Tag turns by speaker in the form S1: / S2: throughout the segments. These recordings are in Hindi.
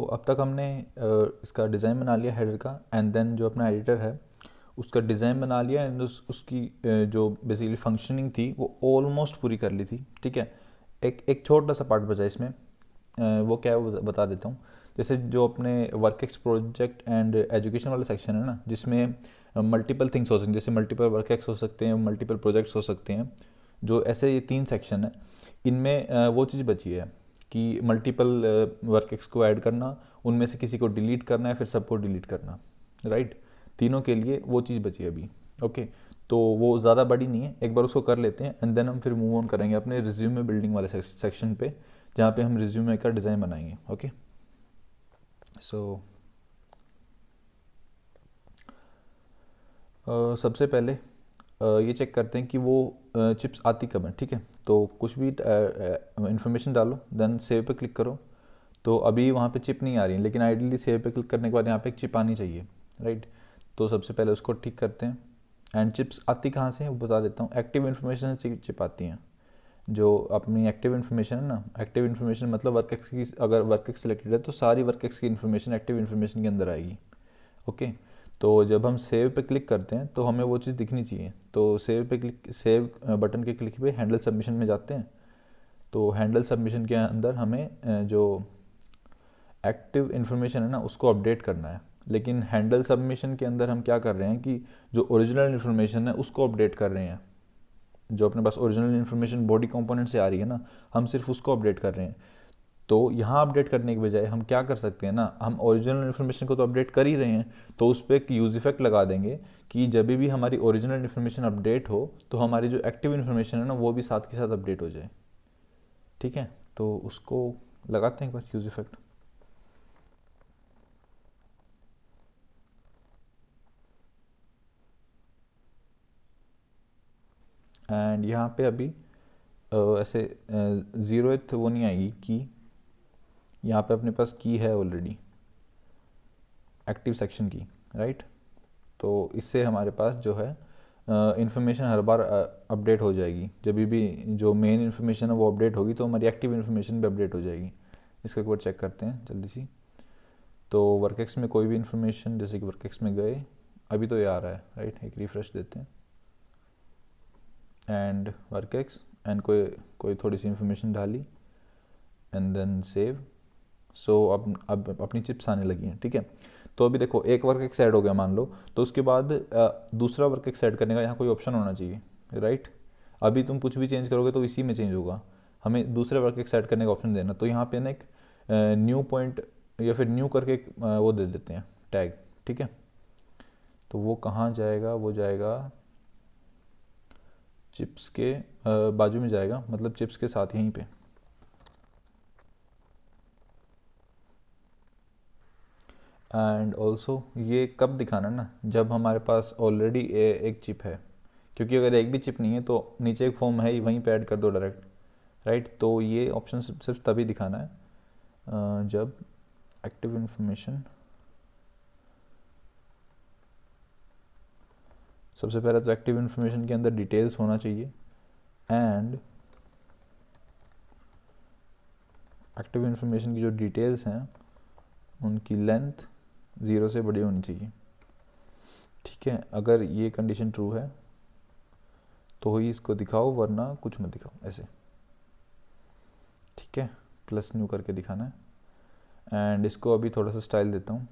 S1: अब तक हमने इसका डिज़ाइन बना लिया हेडर का, एंड देन जो अपना एडिटर है उसका डिज़ाइन बना लिया, एंड उसकी जो बेसिकली फंक्शनिंग थी वो ऑलमोस्ट पूरी कर ली थी। ठीक है, एक एक छोटा सा पार्ट बचा इसमें, वो क्या है वो बता देता हूँ। जैसे जो अपने वर्कएक्स प्रोजेक्ट एंड एजुकेशन वाला सेक्शन है ना, जिसमें मल्टीपल थिंग्स हो सकती हैं, जैसे मल्टीपल वर्कएक्स हो सकते हैं, मल्टीपल प्रोजेक्ट्स हो सकते हैं, जो ऐसे ये 3 सेक्शन है, इनमें वो चीज़ बची है कि मल्टीपल वर्कएक्स को ऐड करना, उनमें से किसी को डिलीट करना है, फिर सबको डिलीट करना, राइट। तीनों के लिए वो चीज़ बची है अभी। ओके, तो वो ज़्यादा बड़ी नहीं है, एक बार उसको कर लेते हैं, एंड देन हम फिर मूव ऑन करेंगे अपने रिज्यूमे बिल्डिंग वाले सेक्शन पे, जहाँ पे हम रिज्यूमे का डिज़ाइन बनाएंगे। ओके, सो सबसे पहले ये चेक करते हैं कि वो चिप्स आती कब हैं। ठीक है, तो कुछ भी इंफॉर्मेशन डालो, देन सेव पे क्लिक करो। तो अभी वहाँ पे चिप नहीं आ रही है, लेकिन आइडियली सेव पे क्लिक करने के बाद यहाँ पे एक चिप आनी चाहिए, राइट। तो सबसे पहले उसको ठीक करते हैं। एंड चिप्स आती कहाँ से है वो बता देता हूँ। एक्टिव इन्फॉर्मेशन से चिप आती हैं। जो अपनी एक्टिव इन्फॉर्मेशन है ना, एक्टिव इन्फॉर्मेशन मतलब वर्कएक्स की, अगर वर्कएक्स सिलेक्टेड है तो सारी वर्कएक्स की इन्फॉर्मेशन एक्टिव इन्फॉर्मेशन के अंदर आएगी। ओके, तो जब हम सेव पे क्लिक करते हैं तो हमें वो चीज़ दिखनी चाहिए। तो सेव पे क्लिक, सेव बटन के क्लिक पे हैंडल सबमिशन में जाते हैं। तो हैंडल सबमिशन के अंदर हमें जो एक्टिव इन्फॉर्मेशन है ना उसको अपडेट करना है। लेकिन हैंडल सबमिशन के अंदर हम क्या कर रहे हैं कि जो ओरिजिनल इन्फॉर्मेशन है उसको अपडेट कर रहे हैं। जो अपने पास ओरिजिनल इन्फॉर्मेशन बॉडी कंपोनेंट से आ रही है ना, हम सिर्फ उसको अपडेट कर रहे हैं। तो यहाँ अपडेट करने के बजाय हम क्या कर सकते हैं ना, हम ओरिजिनल इन्फॉर्मेशन को तो अपडेट कर ही रहे हैं, तो उस पर एक यूज इफेक्ट लगा देंगे कि जब भी हमारी ओरिजिनल इन्फॉर्मेशन अपडेट हो तो हमारी जो एक्टिव इन्फॉर्मेशन है ना वो भी साथ के साथ अपडेट हो जाए। ठीक है, तो उसको लगाते हैं एक बार यूज इफेक्ट। एंड यहाँ पे अभी ऐसे ज़ीरोथ वो नहीं आएगी की, यहाँ पे अपने पास की है ऑलरेडी एक्टिव सेक्शन की, राइट। तो इससे हमारे पास जो है इन्फॉर्मेशन हर बार अपडेट हो जाएगी। जब भी जो मेन इन्फॉर्मेशन है वो अपडेट होगी तो हमारी एक्टिव इन्फॉर्मेशन भी अपडेट हो जाएगी। इसको एक बार चेक करते हैं जल्दी सी। तो वर्कएक्स में कोई भी इन्फॉर्मेशन, जैसे कि वर्कएक्स में गए, अभी तो ये आ रहा है, राइट। एक रिफ्रेश देते हैं एंड वर्कएक्स, एंड कोई कोई थोड़ी सी इन्फॉर्मेशन डाली, एंड देन सेव। सो अब अपनी चिप्स आने लगी हैं। ठीक है, तो अभी देखो एक वर्क एक ऐड हो गया मान लो, तो उसके बाद दूसरा वर्क एक ऐड करने का यहाँ कोई ऑप्शन होना चाहिए, राइट। अभी तुम कुछ भी चेंज करोगे तो इसी में चेंज होगा, हमें दूसरे वर्क एक ऐड करने का ऑप्शन देना। तो यहाँ पे ना एक न्यू पॉइंट या फिर न्यू करके एक वो दे देते हैं टैग। ठीक है, तो वो कहाँ जाएगा, वो जाएगा चिप्स के बाजू में जाएगा, मतलब चिप्स के साथ यहीं पे। एंड ऑल्सो ये कब दिखाना ना, जब हमारे पास ऑलरेडी एक चिप है। क्योंकि अगर एक भी चिप नहीं है तो नीचे एक फॉर्म है ही, वहीं पे ऐड कर दो डायरेक्ट, राइट। तो ये ऑप्शन सिर्फ तभी दिखाना है जब एक्टिव इन्फॉर्मेशन, सबसे पहले तो एक्टिव इन्फॉर्मेशन के अंदर डिटेल्स होना चाहिए, एंड एक्टिव इन्फॉर्मेशन की जो डिटेल्स हैं उनकी लेंथ 0 से बड़ी होनी चाहिए। ठीक है, अगर ये कंडीशन ट्रू है तो ही इसको दिखाओ, वरना कुछ मत दिखाओ ऐसे। ठीक है, प्लस न्यू करके दिखाना है। एंड इसको अभी थोड़ा सा स्टाइल देता हूँ।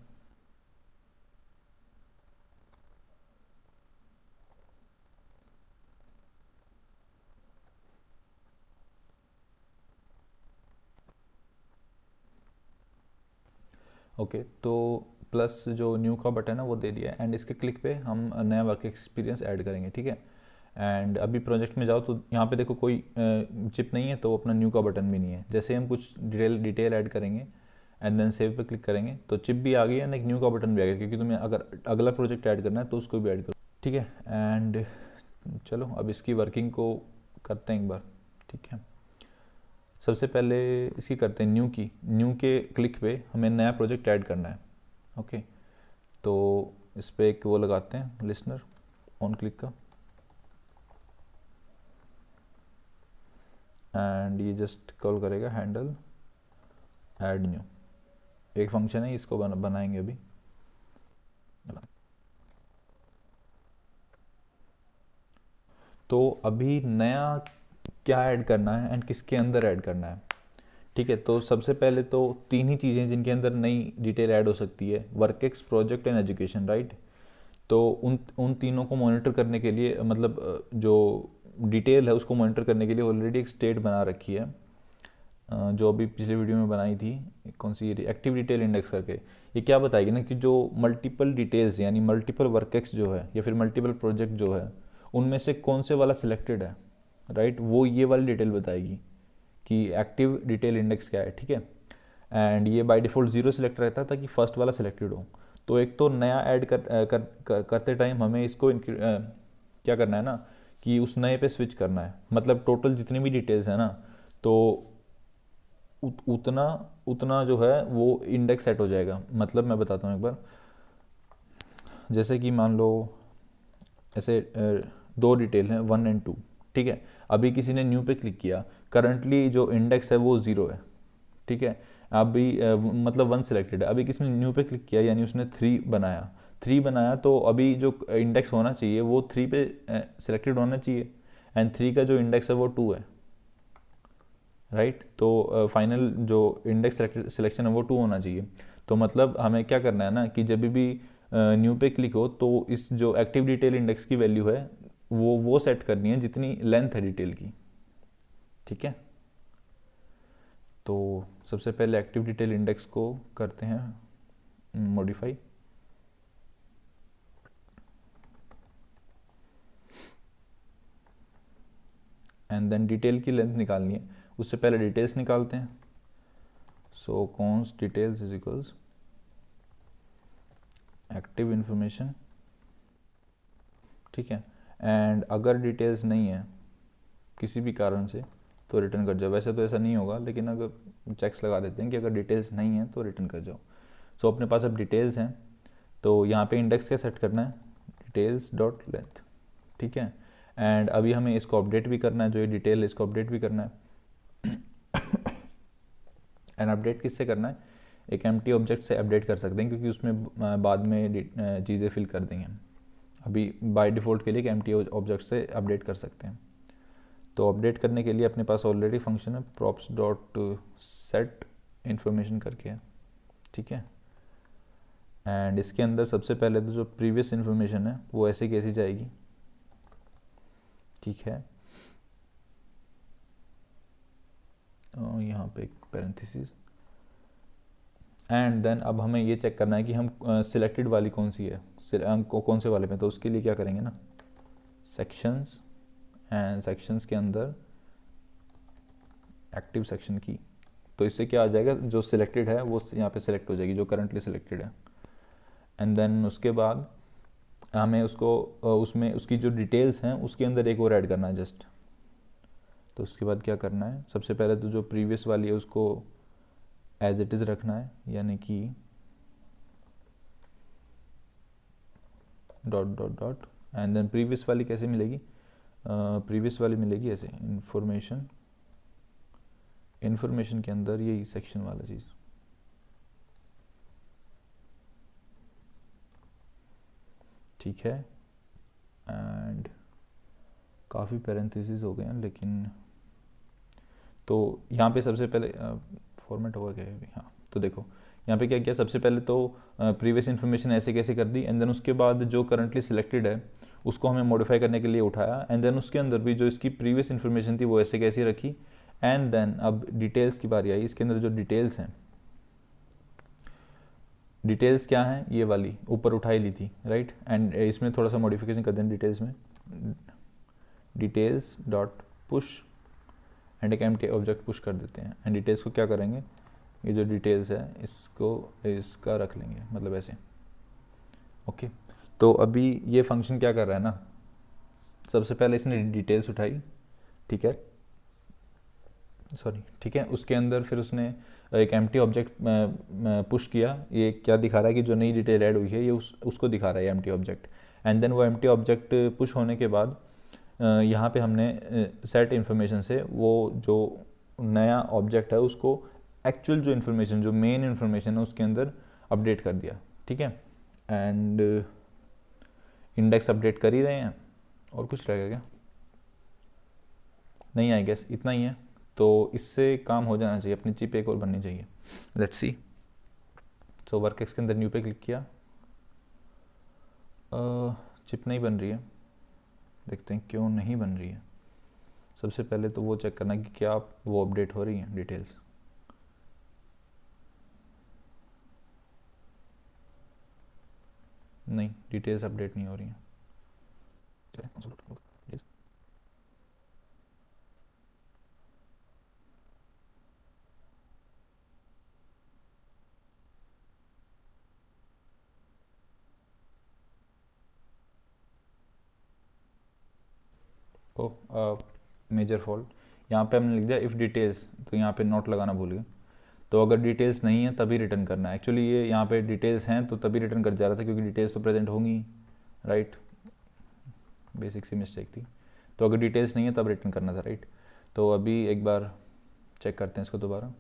S1: ओके, तो प्लस जो न्यू का बटन है वो दे दिया है, एंड इसके क्लिक पे हम नया वर्क एक्सपीरियंस ऐड करेंगे। ठीक है, एंड अभी प्रोजेक्ट में जाओ तो यहाँ पे देखो कोई चिप नहीं है, तो अपना न्यू का बटन भी नहीं है। जैसे हम कुछ डिटेल ऐड करेंगे एंड देन सेव पे क्लिक करेंगे तो चिप भी आ गई है, एक न्यू का बटन भी आ गया, क्योंकि तुम्हें अगर अगला प्रोजेक्ट ऐड करना है तो उसको भी ऐड करो। ठीक है, एंड चलो अब इसकी वर्किंग को करते हैं एक बार। ठीक है, सबसे पहले इसकी करते हैं न्यू की। न्यू के क्लिक पे हमें नया प्रोजेक्ट ऐड करना है। ओके, तो इस पर एक वो लगाते हैं लिसनर ऑन क्लिक का, एंड ये जस्ट कॉल करेगा हैंडल ऐड न्यू। एक फंक्शन है, इसको बनाएंगे अभी। तो अभी नया क्या ऐड करना है एंड किसके अंदर ऐड करना है, ठीक है। तो सबसे पहले तो तीन ही चीज़ें जिनके अंदर नई डिटेल ऐड हो सकती है, work ex, project and education, right. तो उन उन तीनों को मॉनिटर करने के लिए, मतलब जो डिटेल है उसको मॉनिटर करने के लिए ऑलरेडी एक स्टेट बना रखी है, जो अभी पिछले वीडियो में बनाई थी, कौन सी, एक्टिव डिटेल इंडेक्स करके। ये क्या बताएगी ना कि जो मल्टीपल डिटेल्स यानी मल्टीपल वर्केक्स जो है या फिर मल्टीपल प्रोजेक्ट जो है, उनमें से कौन से वाला सिलेक्टेड है, राइट। वो ये वाली डिटेल बताएगी कि एक्टिव डिटेल इंडेक्स क्या है, ठीक है। एंड ये बाय डिफ़ॉल्ट 0 सिलेक्ट रहता है ताकि फर्स्ट वाला सिलेक्टेड हो। तो एक तो नया ऐड करते टाइम हमें इसको क्या करना है ना कि उस नए पे स्विच करना है, मतलब टोटल जितनी भी डिटेल्स है ना, तो उतना उतना जो है वो इंडेक्स सेट हो जाएगा। मतलब मैं बताता हूँ एक बार, जैसे कि मान लो ऐसे दो डिटेल हैं 1 एंड 2, ठीक है। अभी किसी ने न्यू पे क्लिक किया, करंटली जो इंडेक्स है वो 0 है, ठीक है। अभी मतलब 1 सिलेक्टेड है, अभी किसी ने न्यू पे क्लिक किया यानी उसने 3 बनाया, तो अभी जो इंडेक्स होना चाहिए वो 3 पे सिलेक्टेड होना चाहिए, एंड 3 का जो इंडेक्स है वो 2 है, राइट। तो फाइनल जो इंडेक्स सिलेक्शन है वो 2 होना चाहिए। तो मतलब हमें क्या करना है ना कि जब भी न्यू पे क्लिक हो तो इस जो एक्टिव डिटेल इंडेक्स की वैल्यू है वो सेट करनी है जितनी लेंथ है डिटेल की, ठीक है। तो सबसे पहले एक्टिव डिटेल इंडेक्स को करते हैं मॉडिफाई, एंड देन डिटेल की लेंथ निकालनी है। उससे पहले डिटेल्स निकालते हैं। So const details is equals active information, ठीक है। एंड अगर डिटेल्स नहीं है किसी भी कारण से तो रिटर्न कर जाओ। वैसे तो ऐसा नहीं होगा, लेकिन अगर चेक्स लगा देते हैं कि अगर डिटेल्स नहीं है तो रिटर्न कर जाओ। सो अपने पास अब डिटेल्स हैं, तो यहाँ पे इंडेक्स क्या सेट करना है, डिटेल्स डॉट लेंथ, ठीक है। एंड अभी हमें इसको अपडेट भी करना है, जो ये डिटेल है इसको अपडेट भी करना है। एंड अपडेट किससे करना है, एक एम्प्टी ऑब्जेक्ट से अपडेट कर सकते हैं, क्योंकि उसमें बाद में चीज़ें फिल कर देंगे। अभी बाय डिफ़ॉल्ट के लिए एक एम्प्टी ऑब्जेक्ट से अपडेट कर सकते हैं। तो अपडेट करने के लिए अपने पास ऑलरेडी फंक्शन है props डॉट सेट इन्फॉर्मेशन करके है, ठीक है। एंड इसके अंदर सबसे पहले तो जो प्रीवियस इन्फॉर्मेशन है वो ऐसे कैसी जाएगी, ठीक है। यहाँ पे एक पैरेंथेसिस, एंड देन अब हमें ये चेक करना है कि हम सिलेक्टेड वाली कौन सी है, कौन से वाले में। तो उसके लिए क्या करेंगे ना, सेक्शंस, एंड सेक्शंस के अंदर एक्टिव सेक्शन की। तो इससे क्या आ जाएगा, जो सिलेक्टेड है वो यहाँ पे सिलेक्ट हो जाएगी, जो करंटली सिलेक्टेड है। एंड देन उसके बाद हमें उसको उसमें उसकी जो डिटेल्स हैं उसके अंदर एक और ऐड करना है जस्ट। तो उसके बाद क्या करना है, सबसे पहले तो जो प्रीवियस वाली है उसको एज इट इज़ रखना है, यानी कि dot dot dot, and then previous वाली कैसे मिलेगी, प्रीवियस वाली मिलेगी ऐसे, इन्फॉर्मेशन के अंदर यही सेक्शन वाला चीज़, ठीक है। एंड काफ़ी पैरेंथेसिस हो गए हैं, लेकिन तो यहाँ पे सबसे पहले फॉर्मेट होगा क्या है, हाँ। तो देखो यहाँ पे क्या किया, सबसे पहले तो प्रीवियस इन्फॉर्मेशन ऐसे कैसे कर दी, एंड देन उसके बाद जो करंटली सिलेक्टेड है उसको हमें मॉडिफाई करने के लिए उठाया, एंड देन उसके अंदर भी जो इसकी प्रीवियस इन्फॉर्मेशन थी वो ऐसे कैसे रखी। एंड देन अब डिटेल्स की बारी आई। इसके अंदर जो डिटेल्स हैं, डिटेल्स क्या हैं, ये वाली ऊपर उठाई ली थी, राइट। एंड इसमें थोड़ा सा मॉडिफिकेशन कर दें डिटेल्स में, डिटेल्स डॉट पुश, एंड एक एम्प्टी ऑब्जेक्ट पुश कर देते हैं। एंड डिटेल्स को क्या करेंगे, ये जो डिटेल्स है इसका रख लेंगे, मतलब ऐसे, ओके। तो अभी ये फंक्शन क्या कर रहा है ना, सबसे पहले इसने डिटेल्स उठाई, ठीक है, ठीक है। उसके अंदर फिर उसने एक एम्प्टी ऑब्जेक्ट पुश किया। ये क्या दिखा रहा है कि जो नई डिटेल ऐड हुई है ये उसको दिखा रहा है एम्प्टी ऑब्जेक्ट। एंड देन वो एम्प्टी ऑब्जेक्ट पुश होने के बाद यहाँ पे हमने सेट इन्फॉर्मेशन से वो जो नया ऑब्जेक्ट है उसको एक्चुअल जो इन्फॉर्मेशन, जो मेन इन्फॉर्मेशन है उसके अंदर अपडेट कर दिया, ठीक है। एंड इंडेक्स अपडेट कर ही रहे हैं, और कुछ रहेगा क्या? नहीं, आई गेस इतना ही है। तो इससे काम हो जाना चाहिए, अपनी चिप एक और बननी चाहिए। Let's see. सो वर्कएक्स के अंदर न्यू पे क्लिक किया, चिप नहीं बन रही है, देखते हैं क्यों नहीं बन रही है। सबसे पहले तो वो चेक करना कि क्या वो अपडेट हो रही है डिटेल्स। नहीं, डिटेल्स अपडेट नहीं हो रही हैं। ओह, मेजर फॉल्ट। यहाँ पे हमने लिख दिया इफ़ डिटेल्स, तो यहाँ पे नोट लगाना भूल गए। तो अगर डिटेल्स नहीं है तभी रिटर्न करना है। एक्चुअली ये यहाँ पे डिटेल्स हैं तो तभी रिटर्न कर जा रहा था, क्योंकि डिटेल्स तो प्रेजेंट होंगी, राइट। बेसिक सी मिस्टेक थी। तो अगर डिटेल्स नहीं है तब रिटर्न करना था, राइट। तो अभी एक बार चेक करते हैं इसको दोबारा।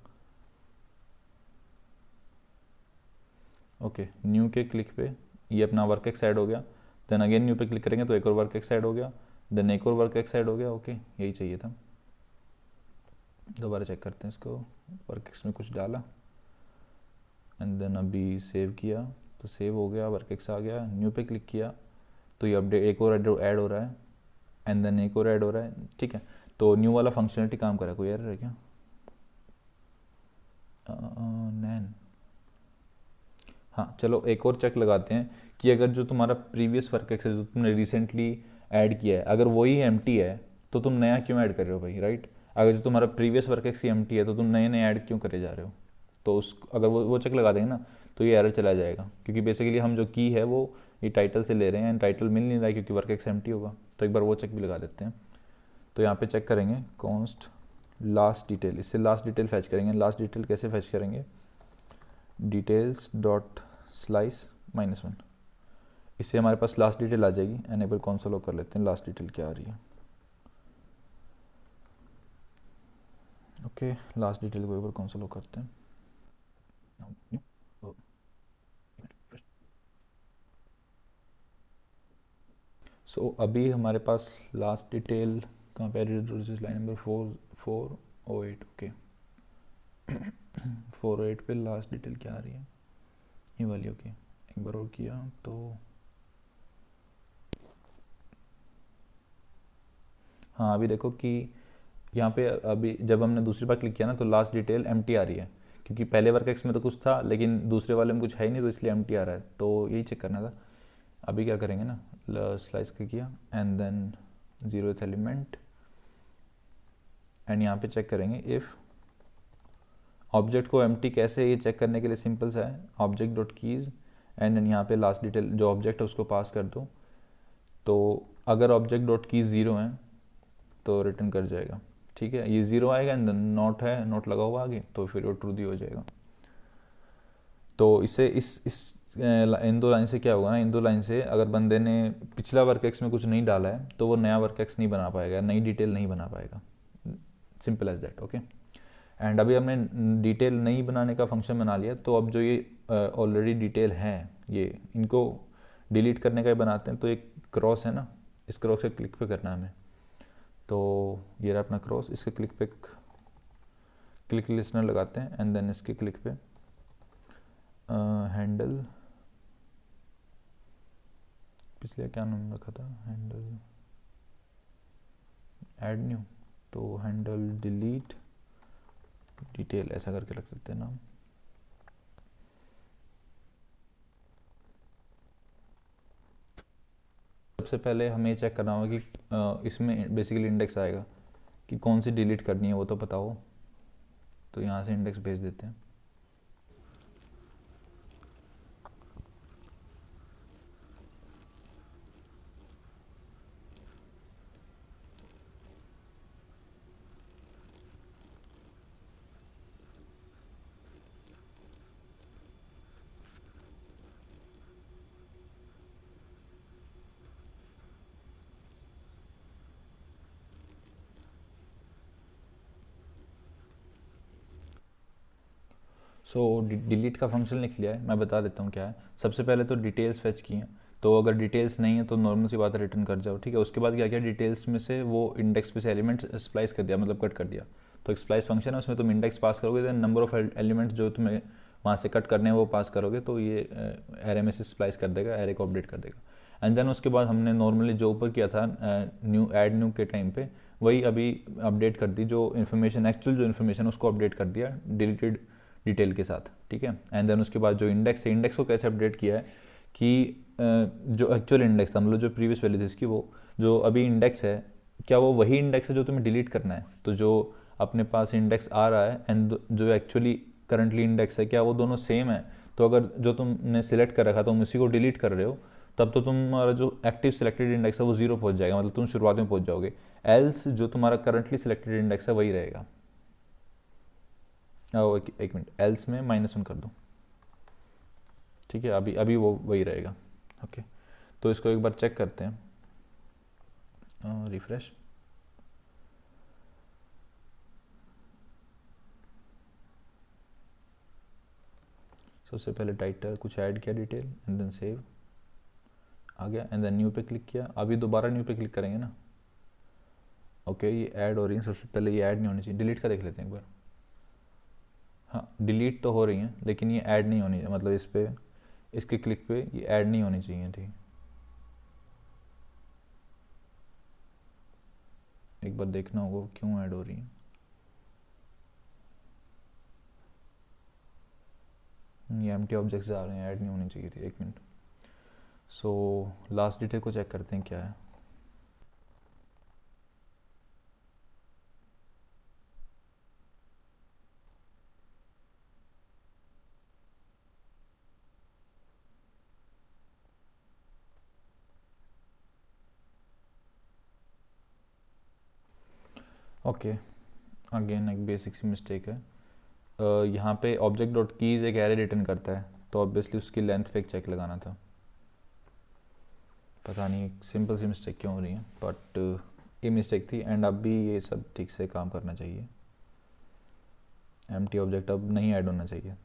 S1: ओके, न्यू के क्लिक पे ये अपना वर्क एक्स ऐड हो गया। देन अगेन न्यू पे क्लिक करेंगे तो एक और वर्क एक्स ऐड हो गया। देन एक और वर्क एक्स ऐड हो गया। ओके, यही चाहिए था। दोबारा चेक करते हैं इसको। वर्क एक्स में कुछ डाला एंड देन अभी सेव किया तो सेव हो गया, वर्क एक्स आ गया। न्यू पे क्लिक किया तो ये अपडेट एक और ऐड हो रहा है, एंड देन एक और ऐड हो रहा है, ठीक है। तो न्यू वाला फंक्शनलिटी काम कर रहा है। कोई एरर है क्या? नैन, हाँ चलो एक और चेक लगाते हैं कि अगर जो तुम्हारा प्रीवियस वर्क एक्स है जो तुमने रिसेंटली ऐड किया है, अगर वही एम्प्टी है तो तुम नया क्यों ऐड कर रहे हो भाई, राइट। अगर जो तुम्हारा प्रीवियस वर्क एक्स एम्प्टी है तो तुम नए नए ऐड क्यों करे जा रहे हो? तो उस अगर वो चेक लगा देंगे ना तो ये एरर चला जाएगा, क्योंकि बेसिकली हम जो की है वो ये टाइटल से ले रहे हैं एंड टाइटल मिल नहीं रहा है क्योंकि वर्क एक्स एम्प्टी होगा। तो एक बार वो चेक भी लगा देते हैं। तो यहाँ पे चेक करेंगे कॉन्स्ट लास्ट डिटेल, इससे लास्ट डिटेल फैच करेंगे। लास्ट डिटेल कैसे फैच करेंगे? डिटेल्स डॉट स्लाइस -1, इससे हमारे पास लास्ट डिटेल आ जाएगी। एनेबल कंसोल कर लेते हैं, लास्ट डिटेल क्या आ रही है। ओके, लास्ट डिटेल को एक बार कंसोल करते हैं। सो अभी हमारे पास लास्ट डिटेल कहाँ पे एडिट, लाइन नंबर 408। ओके 408 पे लास्ट डिटेल क्या आ रही है? ये वाली। ओके, एक बार और किया तो हाँ, अभी देखो कि यहाँ पे अभी जब हमने दूसरी बार क्लिक किया ना तो लास्ट डिटेल एम्प्टी आ रही है, क्योंकि पहले वर्क एक्स में तो कुछ था लेकिन दूसरे वाले में कुछ है ही नहीं, तो इसलिए एम्प्टी आ रहा है। तो यही चेक करना था। अभी क्या करेंगे ना, स्लाइस का किया and then 0th element, and यहाँ पे चेक करेंगे इफ़ ऑब्जेक्ट को एम्प्टी कैसे, ये चेक करने के लिए सिंपल सा है, object dot keys and then यहाँ पे लास्ट डिटेल जो ऑब्जेक्ट है उसको पास कर दो। तो अगर ऑब्जेक्ट डॉट कीज़ 0 है तो रिटर्न कर जाएगा, ठीक है। ये 0 आएगा एंड देन नॉट है, नॉट लगा हुआ आगे, तो फिर वो ट्रू दी हो जाएगा। तो इससे इस इन दो लाइन से क्या होगा ना, इन दो लाइन से अगर बंदे ने पिछला वर्क एक्स में कुछ नहीं डाला है तो वो नया वर्क एक्स नहीं बना पाएगा, नई डिटेल नहीं बना पाएगा। Simple as that. Okay, and अभी हमने डिटेल नहीं बनाने का फंक्शन बना लिया, तो अब जो ये ऑलरेडी डिटेल है ये इनको डिलीट करने का ही बनाते हैं। तो एक क्रॉस है ना, इस क्रॉस से क्लिक पे करना है हमें। तो ये रहा अपना क्रॉस, इसके क्लिक पे क्लिक लिस्नर लगाते हैं एंड देन इसके क्लिक पे हैंडल, पिछले क्या नाम रखा था, हैंडल ऐड न्यू, तो हैंडल डिलीट डिटेल ऐसा करके रख सकते हैं नाम। सबसे पहले हमें ये चेक करना होगा कि इसमें बेसिकली इंडेक्स आएगा कि कौन सी डिलीट करनी है वो तो पता हो। तो यहाँ से इंडेक्स भेज देते हैं। सो डिलीट का फंक्शन लिख लिया है, मैं बता देता हूँ क्या है। सबसे पहले तो डिटेल्स फेच की हैं, तो अगर डिटेल्स नहीं है तो नॉर्मल सी बात है रिटर्न कर जाओ, ठीक है। उसके बाद क्या किया, डिटेल्स में से वो इंडेक्स पे से एलिमेंट स्प्लाइस कर दिया, मतलब कट कर दिया। तो एक स्प्लाइस फंक्शन है, उसमें तुम इंडेक्स पास करोगे, देन नंबर ऑफ एलिमेंट्स जो तुम्हें वहाँ से कट करने हैं वो पास करोगे, तो ये एरे में से स्प्लाइस कर देगा, एरे को अपडेट कर देगा। एंड देन उसके बाद हमने नॉर्मली जो ऊपर किया था न्यू ऐड न्यू के टाइम पे, वही अभी अपडेट कर दी, जो इन्फॉर्मेशन एक्चुअल जो इन्फॉर्मेशन उसको अपडेट कर दिया डिलीटेड डिटेल के साथ, ठीक है। एंड देन उसके बाद जो इंडेक्स है, इंडेक्स को कैसे अपडेट किया है कि जो एक्चुअल इंडेक्स था, मतलब जो प्रीवियस वैल्यू थी इसकी, वो जो अभी इंडेक्स है, क्या वो वही इंडेक्स है जो तुम्हें डिलीट करना है। तो जो अपने पास इंडेक्स आ रहा है एंड जो एक्चुअली करंटली इंडेक्स है, क्या वो दोनों सेम है। तो अगर जो तुमने सिलेक्ट कर रखा तुम उसी को डिलीट कर रहे हो, तब तो तुम्हारा जो एक्टिव सिलेक्टेड इंडेक्स है वो 0 पहुंच जाएगा, मतलब तुम शुरुआत में पहुंच जाओगे। एल्स जो तुम्हारा करंटली सिलेक्टेड इंडेक्स है वही रहेगा। एक मिनट, एल्स में -1 कर दो, ठीक है। अभी अभी वो वही रहेगा, ओके। तो इसको एक बार चेक करते हैं, रिफ्रेश। सबसे पहले टाइटल कुछ ऐड किया डिटेल, एंड देन सेव आ गया, एंड देन न्यू पे क्लिक किया। अभी दोबारा न्यू पे क्लिक करेंगे ना, ओके। ये ऐड हो रही है, सबसे पहले ये ऐड नहीं होनी चाहिए, डिलीट का देख लेते हैं एक बार। हाँ, डिलीट तो हो रही है, लेकिन ये ऐड नहीं होनी, मतलब इस पे, इसके क्लिक पे ये ऐड नहीं होनी चाहिए थी। एक बार देखना होगा क्यों ऐड हो रही है। ये एम्प्टी ऑब्जेक्ट्स आ रहे हैं, ऐड नहीं होनी चाहिए थी। एक मिनट। सो लास्ट डिटेल को चेक करते हैं क्या है। ओके, अगेन एक बेसिक सी मिस्टेक है। यहाँ पे ऑब्जेक्ट डॉट कीज एक एरे रिटर्न करता है, तो ऑब्वियसली उसकी लेंथ पे एक चेक लगाना था। पता नहीं सिंपल सी मिस्टेक क्यों हो रही है, बट ये मिस्टेक थी, एंड अब भी ये सब ठीक से काम करना चाहिए। एम्प्टी ऑब्जेक्ट अब नहीं ऐड होना चाहिए।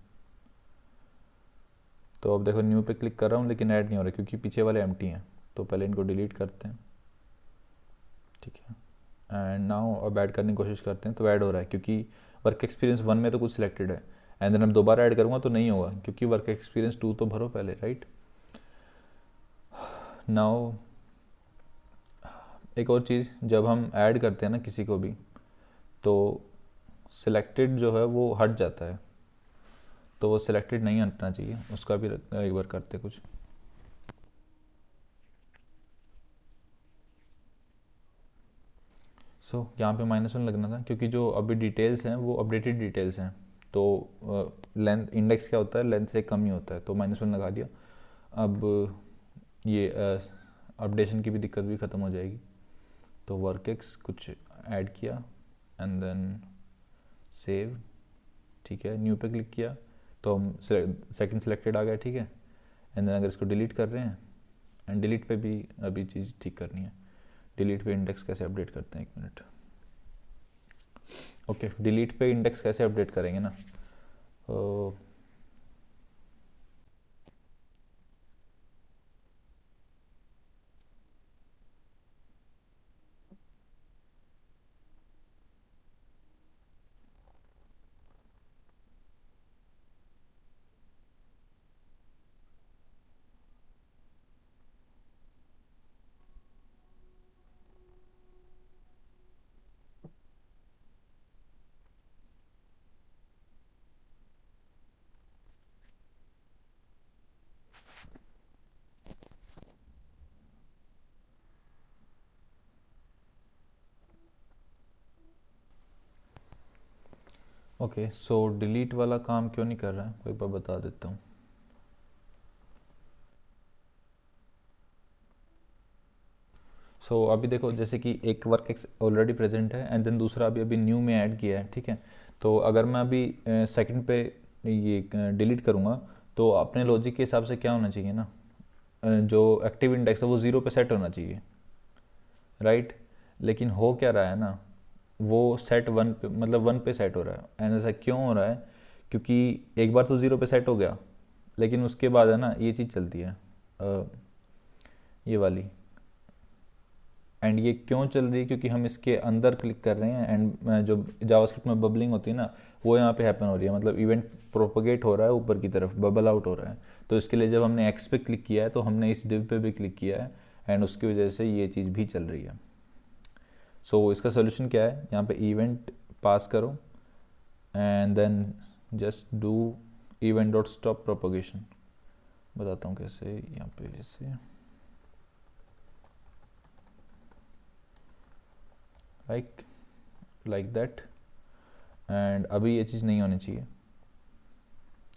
S1: तो अब देखो न्यू पे क्लिक कर रहा हूँ लेकिन ऐड नहीं हो रहा क्योंकि पीछे वाले एम्प्टी हैं। तो पहले इनको डिलीट करते हैं, ठीक है। एंड नाउ अब ऐड करने की कोशिश करते हैं, तो ऐड हो रहा है क्योंकि वर्क एक्सपीरियंस 1 में तो कुछ सिलेक्टेड है। एंड देन अब दोबारा ऐड करूँगा तो नहीं होगा क्योंकि वर्क एक्सपीरियंस 2 तो भरो पहले, राइट। नाउ एक और चीज़, जब हम ऐड करते हैं ना किसी को भी, तो सिलेक्टेड जो है वो हट जाता है, तो वो सिलेक्टेड नहीं हटना चाहिए, उसका भी एक बार करते कुछ। सो यहाँ पे -1 लगना था क्योंकि जो अभी डिटेल्स हैं वो अपडेटेड डिटेल्स हैं, तो लेंथ इंडेक्स क्या होता है, लेंथ से कम ही होता है, तो -1 लगा दिया। अब ये अपडेशन की भी दिक्कत भी ख़त्म हो जाएगी। तो वर्कएक्स कुछ ऐड किया एंड देन सेव, ठीक है। न्यू पे क्लिक किया तो हम सेकंड सिलेक्टेड आ गया, ठीक है। एंड देन अगर इसको डिलीट कर रहे हैं, एंड डिलीट पे भी अभी चीज़ ठीक करनी है। डिलीट पे इंडेक्स कैसे अपडेट करते हैं, एक मिनट। ओके, डिलीट पे इंडेक्स कैसे अपडेट करेंगे ना, ओके। सो डिलीट वाला काम क्यों नहीं कर रहा है, एक बार बता देता हूँ। सो अभी देखो, जैसे कि एक वर्क एक्स ऑलरेडी प्रेजेंट है एंड देन दूसरा अभी अभी न्यू में ऐड किया है, ठीक है। तो अगर मैं अभी सेकंड पे ये डिलीट करूँगा, तो अपने लॉजिक के हिसाब से क्या होना चाहिए ना, जो एक्टिव इंडेक्स है वो 0 पे सेट होना चाहिए, राइट। लेकिन हो क्या रहा है ना, वो सेट 1 पे, मतलब 1 पे सेट हो रहा है। एंड ऐसा क्यों हो रहा है क्योंकि एक बार तो 0 पे सेट हो गया, लेकिन उसके बाद है ना ये चीज़ चलती है, ये वाली। एंड ये क्यों चल रही है, क्योंकि हम इसके अंदर क्लिक कर रहे हैं एंड जो जावास्क्रिप्ट में बबलिंग होती है ना, वो यहाँ पे हैपन हो रही है, मतलब इवेंट प्रोपगेट हो रहा है ऊपर की तरफ, बबल आउट हो रहा है। तो इसके लिए जब हमने एक्स पे क्लिक किया है तो हमने इस डिव पे भी क्लिक किया है, एंड उसकी वजह से ये चीज़ भी चल रही है। सो इसका सोल्यूशन क्या है, यहाँ पे इवेंट पास करो and then just do event dot stop propagation. बताता हूँ कैसे, यहाँ पे जैसे लाइक दैट। एंड अभी ये चीज़ नहीं होनी चाहिए,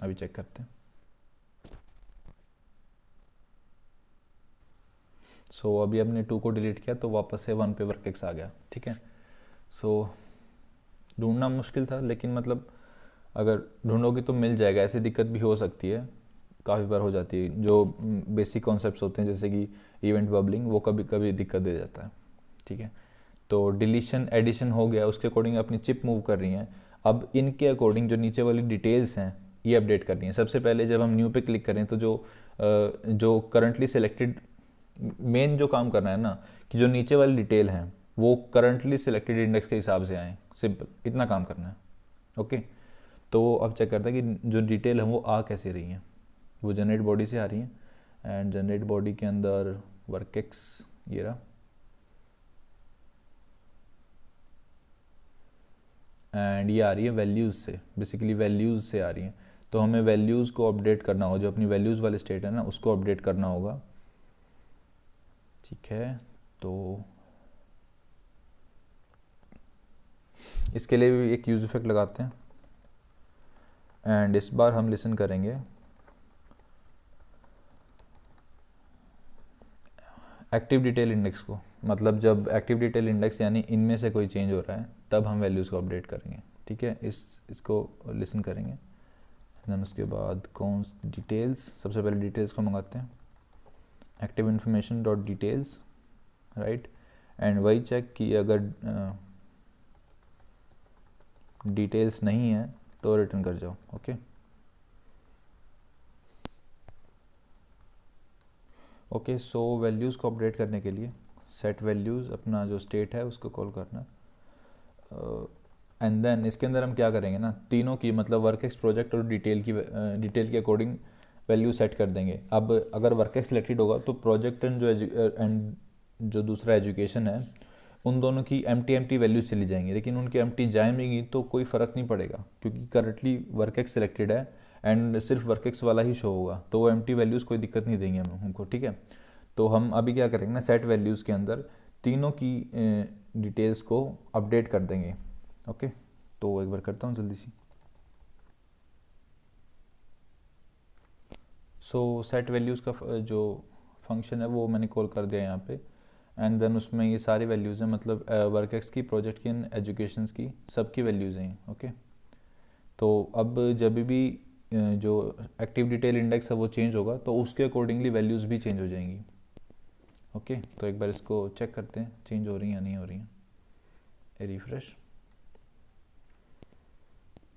S1: अभी चेक करते हैं। सो अभी हमने 2 को डिलीट किया तो वापस से 1 पे वर्कएक्स आ गया, ठीक है। सो ढूंढना मुश्किल था, लेकिन मतलब अगर ढूंढोगे तो मिल जाएगा। ऐसी दिक्कत भी हो सकती है, काफ़ी बार हो जाती है। जो बेसिक कॉन्सेप्ट्स होते हैं जैसे कि इवेंट बबलिंग, वो कभी कभी दिक्कत दे जाता है, ठीक है। तो डिलीशन एडिशन हो गया, उसके अकॉर्डिंग अपनी चिप मूव कर रही हैं। अब इनके अकॉर्डिंग जो नीचे वाली डिटेल्स हैं ये अपडेट करनी है। सबसे पहले जब हम न्यू पे क्लिक करें तो जो करंटली सिलेक्टेड, मेन जो काम करना है ना, कि जो नीचे वाली डिटेल है वो करंटली सिलेक्टेड इंडेक्स के हिसाब से आए, सिंपल इतना काम करना है, ओके। तो अब चेक करते हैं कि जो डिटेल है वो आ कैसे रही हैं। वो जनरेट बॉडी से आ रही हैं, एंड जनरेट बॉडी के अंदर वर्कएक्स ये रहा, एंड ये आ रही है वैल्यूज़ से, बेसिकली वैल्यूज़ से आ रही हैं। तो हमें वैल्यूज़ को अपडेट करना होगा, जो अपनी वैल्यूज़ वाले स्टेट है ना उसको अपडेट करना होगा, ठीक है। तो इसके लिए भी एक यूज इफेक्ट लगाते हैं, एंड इस बार हम लिसन करेंगे एक्टिव डिटेल इंडेक्स को। मतलब जब एक्टिव डिटेल इंडेक्स यानी इनमें से कोई चेंज हो रहा है तब हम वैल्यूज़ को अपडेट करेंगे, ठीक है। इसको लिसन करेंगे, देन उसके बाद कौन डिटेल्स, सबसे पहले डिटेल्स को मंगाते हैं, active information dot details, right. And वही चेक कि अगर डिटेल्स नहीं है तो रिटर्न कर जाओ, ओके। ओके, सो वैल्यूज़ को अपडेट करने के लिए सेट वैल्यूज़, अपना जो स्टेट है उसको कॉल करना, एंड देन इसके अंदर हम क्या करेंगे ना, तीनों की मतलब वर्कएक्स प्रोजेक्ट और डिटेल के अकॉर्डिंग वैल्यू सेट कर देंगे। अब अगर वर्कएक्स सिलेक्टेड होगा तो प्रोजेक्ट एंड जो दूसरा एजुकेशन है उन दोनों की एम्प्टी वैल्यूज चली जाएंगी, लेकिन उनकी एम्प्टी जाएंगी तो कोई फ़र्क नहीं पड़ेगा, क्योंकि करंटली वर्कएक्स सिलेक्टेड है एंड सिर्फ वर्कएक्स वाला ही शो होगा, तो वो एम्प्टी वैल्यूज़ कोई दिक्कत नहीं देंगे हमको, ठीक है। तो हम अभी क्या करेंगे ना, सेट वैल्यूज़ के अंदर तीनों की डिटेल्स को अपडेट कर देंगे, ओके। तो एक बार करता हूँ जल्दी सी। सो सेट वैल्यूज़ का जो फंक्शन है वो मैंने कॉल कर दिया यहाँ पे, एंड देन उसमें ये सारी वैल्यूज़ हैं, मतलब वर्कएक्स की, प्रोजेक्ट की, एजुकेशंस की, सबकी वैल्यूज़ हैं, ओके। तो अब जब भी जो एक्टिव डिटेल इंडेक्स है वो चेंज होगा तो उसके अकॉर्डिंगली वैल्यूज़ भी चेंज हो जाएंगी, ओके। तो एक बार इसको चेक करते हैं चेंज हो रही हैं या नहीं हो रही हैं, रिफ्रेश,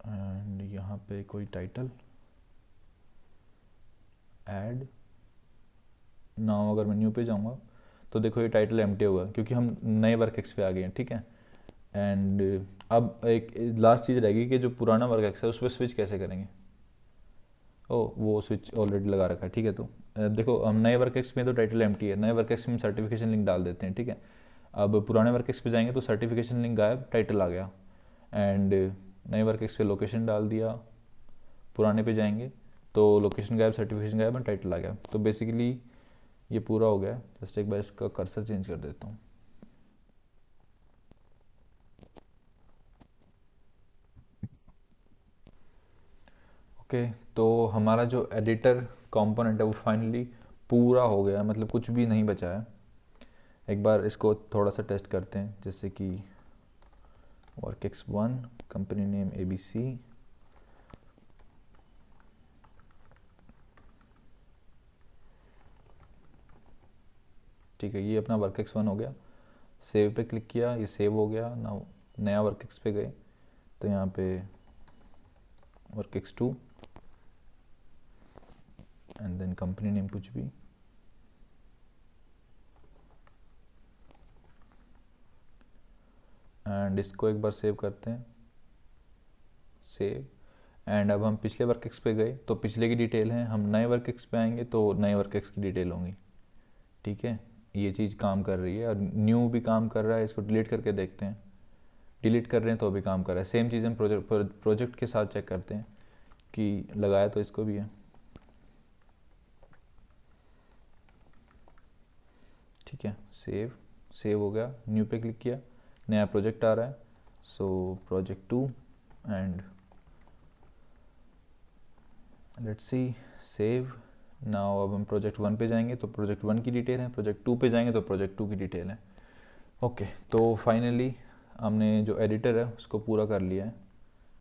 S1: एंड यहाँ पे कोई टाइटल ऐड नाउ, अगर मैं न्यू पे जाऊँगा तो देखो ये टाइटल एम्प्टी होगा क्योंकि हम नए वर्कएक्स पे आ गए हैं, ठीक है। एंड अब एक लास्ट चीज़ रहेगी कि जो पुराना वर्कएक्स है उस पर स्विच कैसे करेंगे। ओ वो स्विच ऑलरेडी लगा रखा है, ठीक है। तो देखो हम नए वर्कएक्स में तो टाइटल एम्प्टी है, नए वर्कएक्स में सर्टिफिकेशन लिंक डाल देते हैं, ठीक है। अब पुराने वर्कएक्स पे जाएंगे तो सर्टिफिकेशन लिंक गायब, टाइटल आ गया, एंड नए वर्कएक्स पे लोकेशन डाल दिया, पुराने पे जाएंगे तो लोकेशन गायब, सर्टिफिकेशन गायब एंड टाइटल आ गया। तो बेसिकली ये पूरा हो गया। जस्ट एक बार इसका कर्सर चेंज कर देता हूँ, ओके। तो हमारा जो एडिटर कंपोनेंट है वो फाइनली पूरा हो गया, मतलब कुछ भी नहीं बचा है। एक बार इसको थोड़ा सा टेस्ट करते हैं, जैसे कि workx1 कंपनी नेम ABC, ठीक है। ये अपना workx1 हो गया, सेव पे क्लिक किया, ये सेव हो गया ना। नया वर्कएक्स पे गए तो यहाँ पे workx2 and than company name कुछ भी, एंड इसको एक बार सेव करते हैं, सेव। एंड अब हम पिछले वर्कएक्स पे गए तो पिछले की डिटेल है, हम नए वर्कएक्स पे आएंगे तो नए वर्कएक्स की डिटेल होंगी। ठीक है, ये चीज़ काम कर रही है और न्यू भी काम कर रहा है। इसको डिलीट करके देखते हैं, डिलीट कर रहे हैं तो भी काम कर रहा है। सेम चीज़ हम प्रोजेक्ट के साथ चेक करते हैं कि लगाया तो इसको भी है। ठीक है, सेव हो गया, न्यू पे क्लिक किया, नया प्रोजेक्ट आ रहा है। So project 2 and let's see, save now. अब हम प्रोजेक्ट 1 पे जाएंगे तो प्रोजेक्ट 1 की डिटेल है, प्रोजेक्ट 2 पे जाएंगे तो प्रोजेक्ट 2 की डिटेल है। ओके, तो फाइनली हमने जो एडिटर है उसको पूरा कर लिया है।